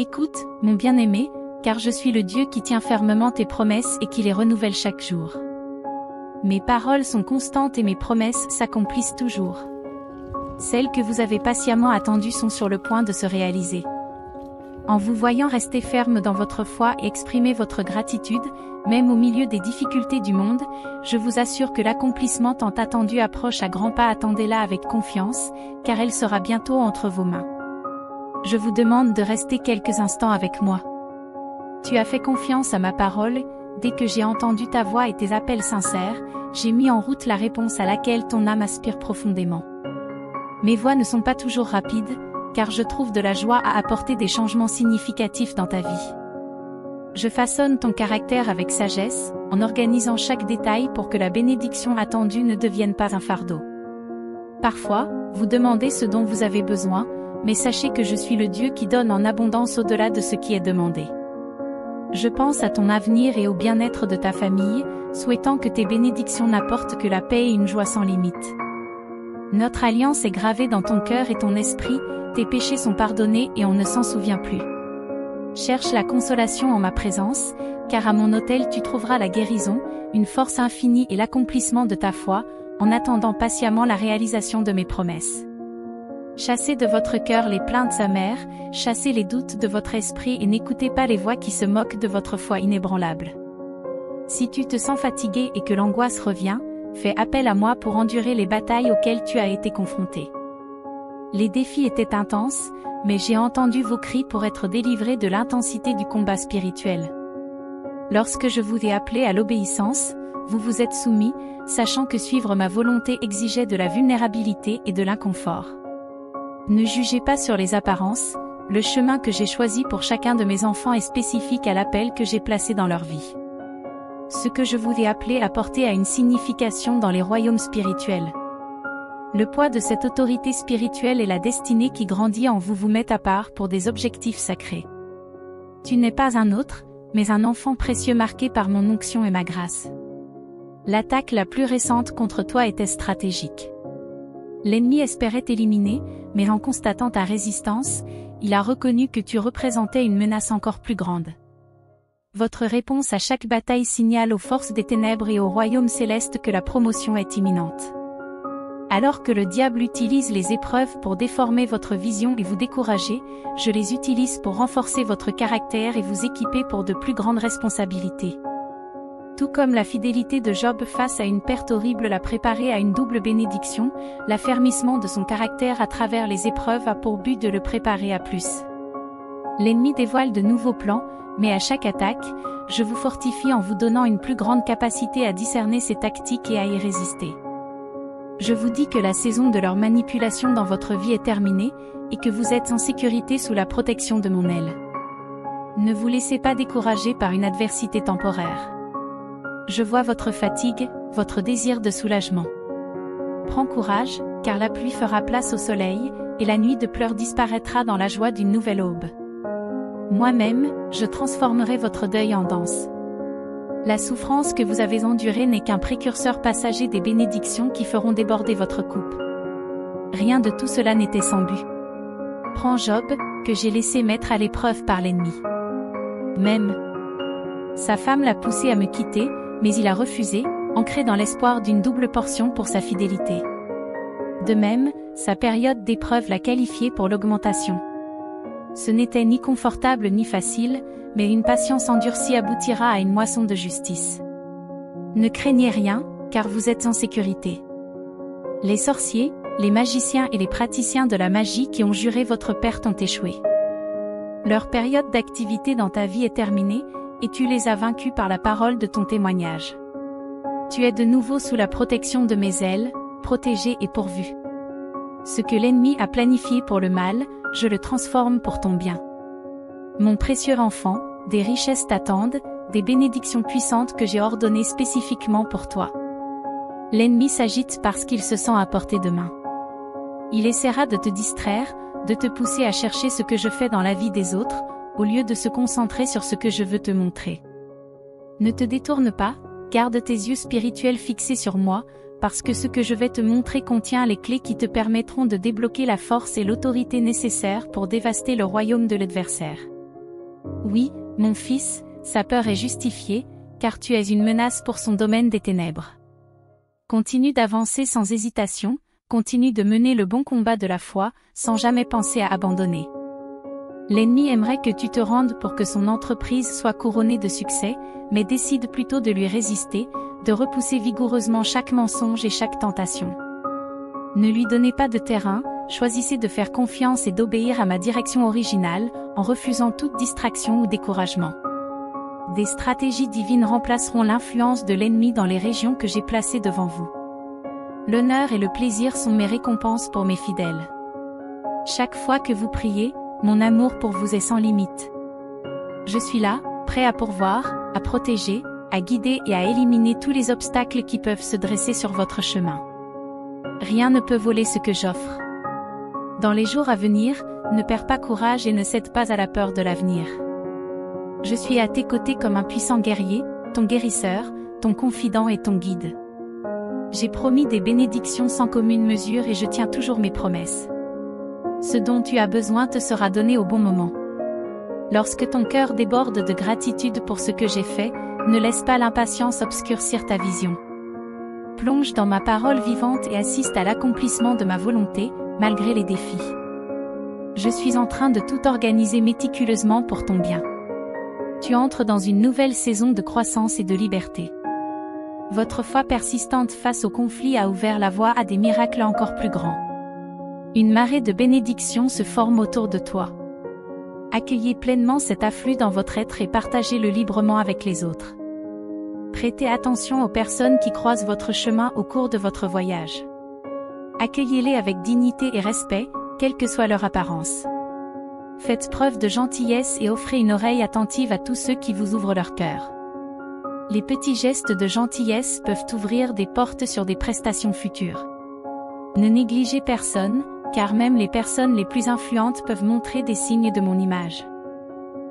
Écoute, mon bien-aimé, car je suis le Dieu qui tient fermement tes promesses et qui les renouvelle chaque jour. Mes paroles sont constantes et mes promesses s'accomplissent toujours. Celles que vous avez patiemment attendues sont sur le point de se réaliser. En vous voyant rester ferme dans votre foi et exprimer votre gratitude, même au milieu des difficultés du monde, je vous assure que l'accomplissement tant attendu approche à grands pas. Attendez-la avec confiance, car elle sera bientôt entre vos mains. Je vous demande de rester quelques instants avec moi. Tu as fait confiance à ma parole, dès que j'ai entendu ta voix et tes appels sincères, j'ai mis en route la réponse à laquelle ton âme aspire profondément. Mes voies ne sont pas toujours rapides, car je trouve de la joie à apporter des changements significatifs dans ta vie. Je façonne ton caractère avec sagesse, en organisant chaque détail pour que la bénédiction attendue ne devienne pas un fardeau. Parfois, vous demandez ce dont vous avez besoin, mais sachez que je suis le Dieu qui donne en abondance au-delà de ce qui est demandé. Je pense à ton avenir et au bien-être de ta famille, souhaitant que tes bénédictions n'apportent que la paix et une joie sans limite. Notre alliance est gravée dans ton cœur et ton esprit, tes péchés sont pardonnés et on ne s'en souvient plus. Cherche la consolation en ma présence, car à mon autel tu trouveras la guérison, une force infinie et l'accomplissement de ta foi, en attendant patiemment la réalisation de mes promesses. Chassez de votre cœur les plaintes amères, chassez les doutes de votre esprit et n'écoutez pas les voix qui se moquent de votre foi inébranlable. Si tu te sens fatigué et que l'angoisse revient, fais appel à moi pour endurer les batailles auxquelles tu as été confronté. Les défis étaient intenses, mais j'ai entendu vos cris pour être délivré de l'intensité du combat spirituel. Lorsque je vous ai appelé à l'obéissance, vous vous êtes soumis, sachant que suivre ma volonté exigeait de la vulnérabilité et de l'inconfort. Ne jugez pas sur les apparences, le chemin que j'ai choisi pour chacun de mes enfants est spécifique à l'appel que j'ai placé dans leur vie. Ce que je vous ai appelé à porter a une signification dans les royaumes spirituels. Le poids de cette autorité spirituelle et la destinée qui grandit en vous vous met à part pour des objectifs sacrés. Tu n'es pas un autre, mais un enfant précieux marqué par mon onction et ma grâce. L'attaque la plus récente contre toi était stratégique. L'ennemi espérait t'éliminer, mais en constatant ta résistance, il a reconnu que tu représentais une menace encore plus grande. Votre réponse à chaque bataille signale aux forces des ténèbres et au royaume céleste que la promotion est imminente. Alors que le diable utilise les épreuves pour déformer votre vision et vous décourager, je les utilise pour renforcer votre caractère et vous équiper pour de plus grandes responsabilités. Tout comme la fidélité de Job face à une perte horrible l'a préparé à une double bénédiction, l'affermissement de son caractère à travers les épreuves a pour but de le préparer à plus. L'ennemi dévoile de nouveaux plans, mais à chaque attaque, je vous fortifie en vous donnant une plus grande capacité à discerner ses tactiques et à y résister. Je vous dis que la saison de leur manipulation dans votre vie est terminée, et que vous êtes en sécurité sous la protection de mon aile. Ne vous laissez pas décourager par une adversité temporaire. Je vois votre fatigue, votre désir de soulagement. Prends courage, car la pluie fera place au soleil, et la nuit de pleurs disparaîtra dans la joie d'une nouvelle aube. Moi-même, je transformerai votre deuil en danse. La souffrance que vous avez endurée n'est qu'un précurseur passager des bénédictions qui feront déborder votre coupe. Rien de tout cela n'était sans but. Prends Job, que j'ai laissé mettre à l'épreuve par l'ennemi. Même sa femme l'a poussé à me quitter, mais il a refusé, ancré dans l'espoir d'une double portion pour sa fidélité. De même, sa période d'épreuve l'a qualifié pour l'augmentation. Ce n'était ni confortable ni facile, mais une patience endurcie aboutira à une moisson de justice. Ne craignez rien, car vous êtes en sécurité. Les sorciers, les magiciens et les praticiens de la magie qui ont juré votre perte ont échoué. Leur période d'activité dans ta vie est terminée, et tu les as vaincus par la parole de ton témoignage. Tu es de nouveau sous la protection de mes ailes, protégé et pourvu. Ce que l'ennemi a planifié pour le mal, je le transforme pour ton bien. Mon précieux enfant, des richesses t'attendent, des bénédictions puissantes que j'ai ordonnées spécifiquement pour toi. L'ennemi s'agite parce qu'il se sent à portée de main. Il essaiera de te distraire, de te pousser à chercher ce que je fais dans la vie des autres, au lieu de se concentrer sur ce que je veux te montrer. Ne te détourne pas, garde tes yeux spirituels fixés sur moi, parce que ce que je vais te montrer contient les clés qui te permettront de débloquer la force et l'autorité nécessaires pour dévaster le royaume de l'adversaire. Oui, mon fils, sa peur est justifiée, car tu es une menace pour son domaine des ténèbres. Continue d'avancer sans hésitation, continue de mener le bon combat de la foi, sans jamais penser à abandonner. L'ennemi aimerait que tu te rendes pour que son entreprise soit couronnée de succès, mais décide plutôt de lui résister, de repousser vigoureusement chaque mensonge et chaque tentation. Ne lui donnez pas de terrain, choisissez de faire confiance et d'obéir à ma direction originale, en refusant toute distraction ou découragement. Des stratégies divines remplaceront l'influence de l'ennemi dans les régions que j'ai placées devant vous. L'honneur et le plaisir sont mes récompenses pour mes fidèles. Chaque fois que vous priez, mon amour pour vous est sans limite. Je suis là, prêt à pourvoir, à protéger, à guider et à éliminer tous les obstacles qui peuvent se dresser sur votre chemin. Rien ne peut voler ce que j'offre. Dans les jours à venir, ne perds pas courage et ne cède pas à la peur de l'avenir. Je suis à tes côtés comme un puissant guerrier, ton guérisseur, ton confident et ton guide. J'ai promis des bénédictions sans commune mesure et je tiens toujours mes promesses. Ce dont tu as besoin te sera donné au bon moment. Lorsque ton cœur déborde de gratitude pour ce que j'ai fait, ne laisse pas l'impatience obscurcir ta vision. Plonge dans ma parole vivante et assiste à l'accomplissement de ma volonté, malgré les défis. Je suis en train de tout organiser méticuleusement pour ton bien. Tu entres dans une nouvelle saison de croissance et de liberté. Votre foi persistante face au conflit a ouvert la voie à des miracles encore plus grands. Une marée de bénédictions se forme autour de toi. Accueillez pleinement cet afflux dans votre être et partagez-le librement avec les autres. Prêtez attention aux personnes qui croisent votre chemin au cours de votre voyage. Accueillez-les avec dignité et respect, quelle que soit leur apparence. Faites preuve de gentillesse et offrez une oreille attentive à tous ceux qui vous ouvrent leur cœur. Les petits gestes de gentillesse peuvent ouvrir des portes sur des prestations futures. Ne négligez personne, car même les personnes les plus influentes peuvent montrer des signes de mon image.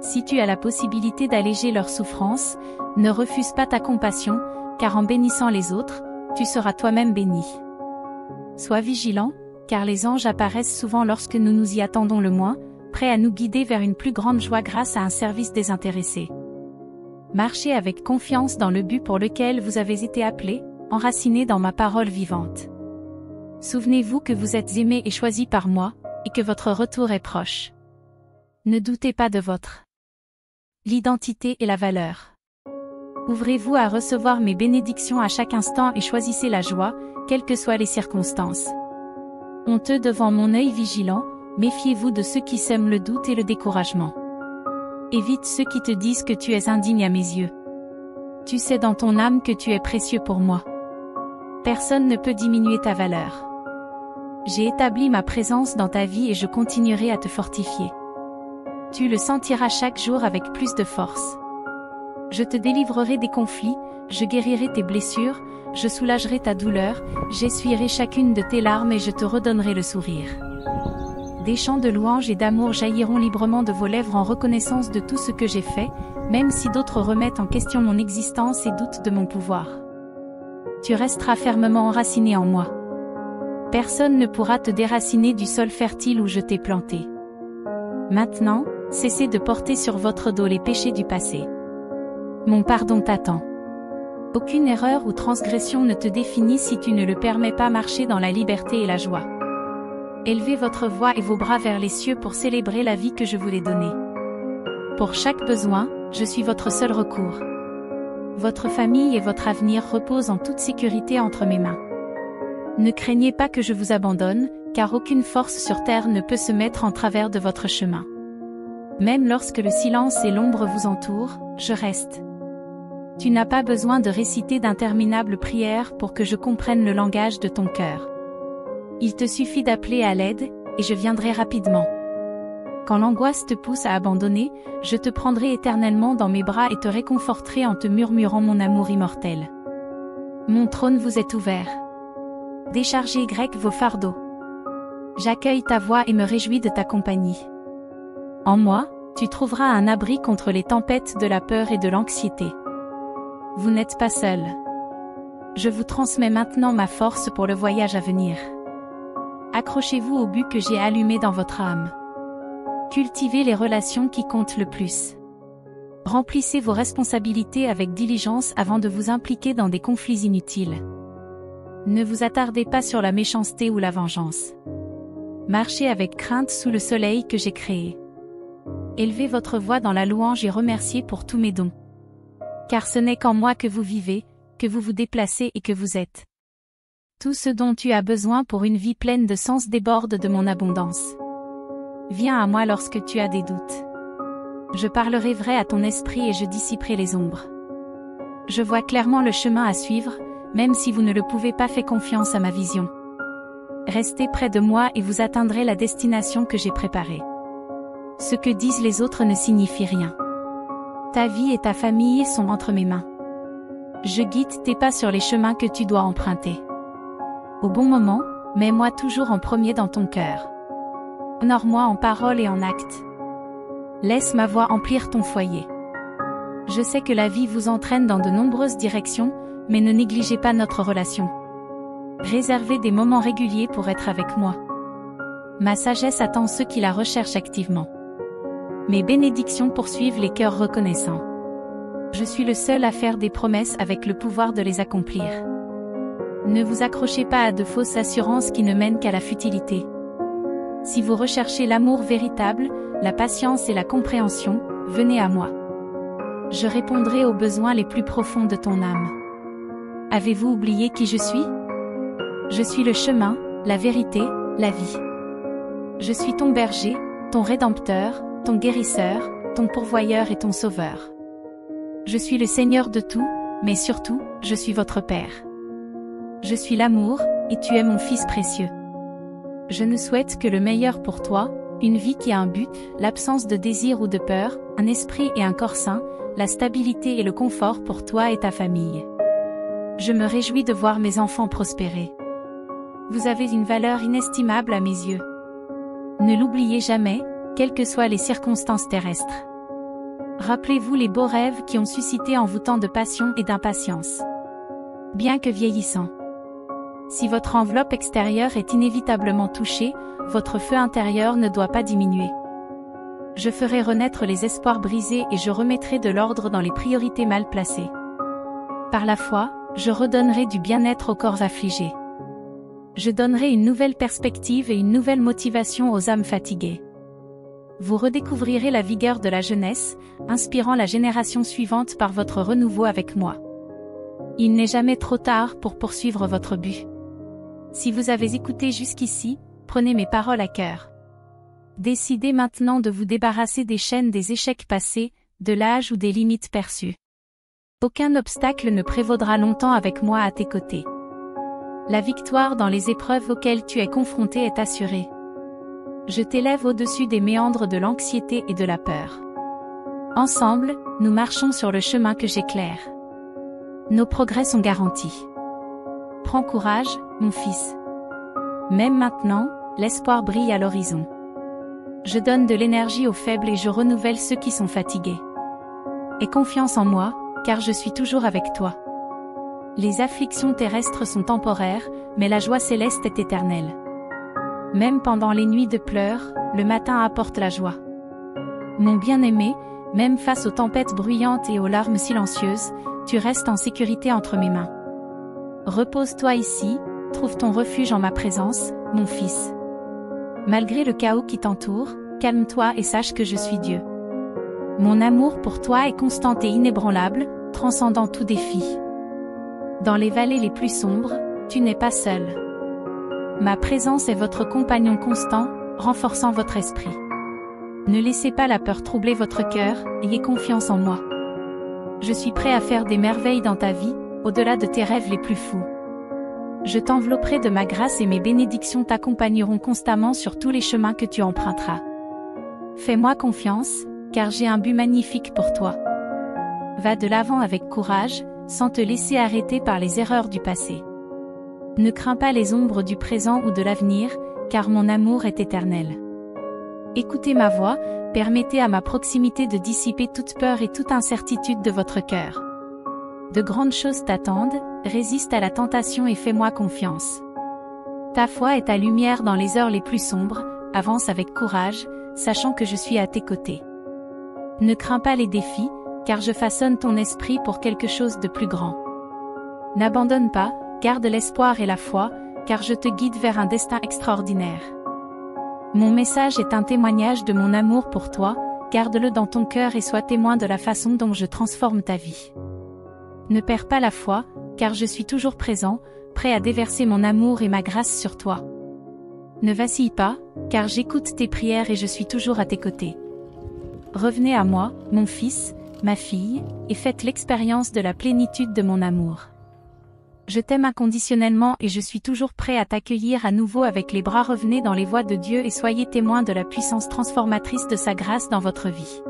Si tu as la possibilité d'alléger leur souffrance, ne refuse pas ta compassion, car en bénissant les autres, tu seras toi-même béni. Sois vigilant, car les anges apparaissent souvent lorsque nous nous y attendons le moins, prêts à nous guider vers une plus grande joie grâce à un service désintéressé. Marchez avec confiance dans le but pour lequel vous avez été appelés, enracinés dans ma parole vivante. Souvenez-vous que vous êtes aimés et choisis par moi, et que votre retour est proche. Ne doutez pas de votre l'identité et la valeur. Ouvrez-vous à recevoir mes bénédictions à chaque instant et choisissez la joie, quelles que soient les circonstances. Honteux devant mon œil vigilant, méfiez-vous de ceux qui sèment le doute et le découragement. Évite ceux qui te disent que tu es indigne à mes yeux. Tu sais dans ton âme que tu es précieux pour moi. Personne ne peut diminuer ta valeur. J'ai établi ma présence dans ta vie et je continuerai à te fortifier. Tu le sentiras chaque jour avec plus de force. Je te délivrerai des conflits, je guérirai tes blessures, je soulagerai ta douleur, j'essuierai chacune de tes larmes et je te redonnerai le sourire. Des chants de louange et d'amour jailliront librement de vos lèvres en reconnaissance de tout ce que j'ai fait, même si d'autres remettent en question mon existence et doutent de mon pouvoir. Tu resteras fermement enraciné en moi. Personne ne pourra te déraciner du sol fertile où je t'ai planté. Maintenant, cessez de porter sur votre dos les péchés du passé. Mon pardon t'attend. Aucune erreur ou transgression ne te définit si tu ne le permets pas. Marcher dans la liberté et la joie. Élevez votre voix et vos bras vers les cieux pour célébrer la vie que je vous ai donnée. Pour chaque besoin, je suis votre seul recours. Votre famille et votre avenir reposent en toute sécurité entre mes mains. Ne craignez pas que je vous abandonne, car aucune force sur terre ne peut se mettre en travers de votre chemin. Même lorsque le silence et l'ombre vous entourent, je reste. Tu n'as pas besoin de réciter d'interminables prières pour que je comprenne le langage de ton cœur. Il te suffit d'appeler à l'aide, et je viendrai rapidement. Quand l'angoisse te pousse à abandonner, je te prendrai éternellement dans mes bras et te réconforterai en te murmurant mon amour immortel. Mon trône vous est ouvert. Déchargez vos fardeaux. J'accueille ta voix et me réjouis de ta compagnie. En moi, tu trouveras un abri contre les tempêtes de la peur et de l'anxiété. Vous n'êtes pas seul. Je vous transmets maintenant ma force pour le voyage à venir. Accrochez-vous au but que j'ai allumé dans votre âme. Cultivez les relations qui comptent le plus. Remplissez vos responsabilités avec diligence avant de vous impliquer dans des conflits inutiles. Ne vous attardez pas sur la méchanceté ou la vengeance. Marchez avec crainte sous le soleil que j'ai créé. Élevez votre voix dans la louange et remerciez pour tous mes dons. Car ce n'est qu'en moi que vous vivez, que vous vous déplacez et que vous êtes. Tout ce dont tu as besoin pour une vie pleine de sens déborde de mon abondance. Viens à moi lorsque tu as des doutes. Je parlerai vrai à ton esprit et je dissiperai les ombres. Je vois clairement le chemin à suivre, même si vous ne le pouvez pas, faites confiance à ma vision. Restez près de moi et vous atteindrez la destination que j'ai préparée. Ce que disent les autres ne signifie rien. Ta vie et ta famille sont entre mes mains. Je guide tes pas sur les chemins que tu dois emprunter. Au bon moment, mets-moi toujours en premier dans ton cœur. Honore-moi en parole et en acte. Laisse ma voix emplir ton foyer. Je sais que la vie vous entraîne dans de nombreuses directions, mais ne négligez pas notre relation. Réservez des moments réguliers pour être avec moi. Ma sagesse attend ceux qui la recherchent activement. Mes bénédictions poursuivent les cœurs reconnaissants. Je suis le seul à faire des promesses avec le pouvoir de les accomplir. Ne vous accrochez pas à de fausses assurances qui ne mènent qu'à la futilité. Si vous recherchez l'amour véritable, la patience et la compréhension, venez à moi. Je répondrai aux besoins les plus profonds de ton âme. Avez-vous oublié qui je suis? Je suis le chemin, la vérité, la vie. Je suis ton berger, ton rédempteur, ton guérisseur, ton pourvoyeur et ton sauveur. Je suis le Seigneur de tout, mais surtout, je suis votre Père. Je suis l'amour, et tu es mon Fils précieux. Je ne souhaite que le meilleur pour toi, une vie qui a un but, l'absence de désir ou de peur, un esprit et un corps sains, la stabilité et le confort pour toi et ta famille. Je me réjouis de voir mes enfants prospérer. Vous avez une valeur inestimable à mes yeux. Ne l'oubliez jamais, quelles que soient les circonstances terrestres. Rappelez-vous les beaux rêves qui ont suscité en vous tant de passion et d'impatience. Bien que vieillissant. Si votre enveloppe extérieure est inévitablement touchée, votre feu intérieur ne doit pas diminuer. Je ferai renaître les espoirs brisés et je remettrai de l'ordre dans les priorités mal placées. Par la foi, je redonnerai du bien-être aux corps affligés. Je donnerai une nouvelle perspective et une nouvelle motivation aux âmes fatiguées. Vous redécouvrirez la vigueur de la jeunesse, inspirant la génération suivante par votre renouveau avec moi. Il n'est jamais trop tard pour poursuivre votre but. Si vous avez écouté jusqu'ici, prenez mes paroles à cœur. Décidez maintenant de vous débarrasser des chaînes des échecs passés, de l'âge ou des limites perçues. Aucun obstacle ne prévaudra longtemps avec moi à tes côtés. La victoire dans les épreuves auxquelles tu es confronté est assurée. Je t'élève au-dessus des méandres de l'anxiété et de la peur. Ensemble, nous marchons sur le chemin que j'éclaire. Nos progrès sont garantis. Prends courage, mon fils. Même maintenant, l'espoir brille à l'horizon. Je donne de l'énergie aux faibles et je renouvelle ceux qui sont fatigués. Aie confiance en moi, car je suis toujours avec toi. Les afflictions terrestres sont temporaires, mais la joie céleste est éternelle. Même pendant les nuits de pleurs, le matin apporte la joie. Mon bien-aimé, même face aux tempêtes bruyantes et aux larmes silencieuses, tu restes en sécurité entre mes mains. Repose-toi ici, trouve ton refuge en ma présence, mon fils. Malgré le chaos qui t'entoure, calme-toi et sache que je suis Dieu. Mon amour pour toi est constant et inébranlable, transcendant tout défi. Dans les vallées les plus sombres, tu n'es pas seul. Ma présence est votre compagnon constant, renforçant votre esprit. Ne laissez pas la peur troubler votre cœur, ayez confiance en moi. Je suis prêt à faire des merveilles dans ta vie, au-delà de tes rêves les plus fous. Je t'envelopperai de ma grâce et mes bénédictions t'accompagneront constamment sur tous les chemins que tu emprunteras. Fais-moi confiance, car j'ai un but magnifique pour toi. Va de l'avant avec courage, sans te laisser arrêter par les erreurs du passé. Ne crains pas les ombres du présent ou de l'avenir, car mon amour est éternel. Écoutez ma voix, permettez à ma proximité de dissiper toute peur et toute incertitude de votre cœur. De grandes choses t'attendent, résiste à la tentation et fais-moi confiance. Ta foi est ta lumière dans les heures les plus sombres, avance avec courage, sachant que je suis à tes côtés. Ne crains pas les défis, car je façonne ton esprit pour quelque chose de plus grand. N'abandonne pas, garde l'espoir et la foi, car je te guide vers un destin extraordinaire. Mon message est un témoignage de mon amour pour toi, garde-le dans ton cœur et sois témoin de la façon dont je transforme ta vie. Ne perds pas la foi, car je suis toujours présent, prêt à déverser mon amour et ma grâce sur toi. Ne vacille pas, car j'écoute tes prières et je suis toujours à tes côtés. Revenez à moi, mon fils, ma fille, et faites l'expérience de la plénitude de mon amour. Je t'aime inconditionnellement et je suis toujours prêt à t'accueillir à nouveau avec les bras. Revenez dans les voies de Dieu et soyez témoins de la puissance transformatrice de sa grâce dans votre vie.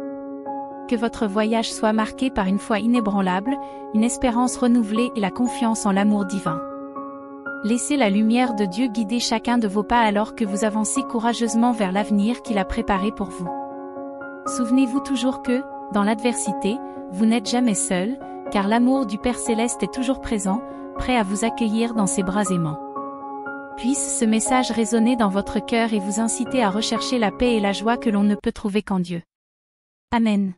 Que votre voyage soit marqué par une foi inébranlable, une espérance renouvelée et la confiance en l'amour divin. Laissez la lumière de Dieu guider chacun de vos pas alors que vous avancez courageusement vers l'avenir qu'il a préparé pour vous. Souvenez-vous toujours que, dans l'adversité, vous n'êtes jamais seul, car l'amour du Père Céleste est toujours présent, prêt à vous accueillir dans ses bras aimants. Puisse ce message résonner dans votre cœur et vous inciter à rechercher la paix et la joie que l'on ne peut trouver qu'en Dieu. Amen.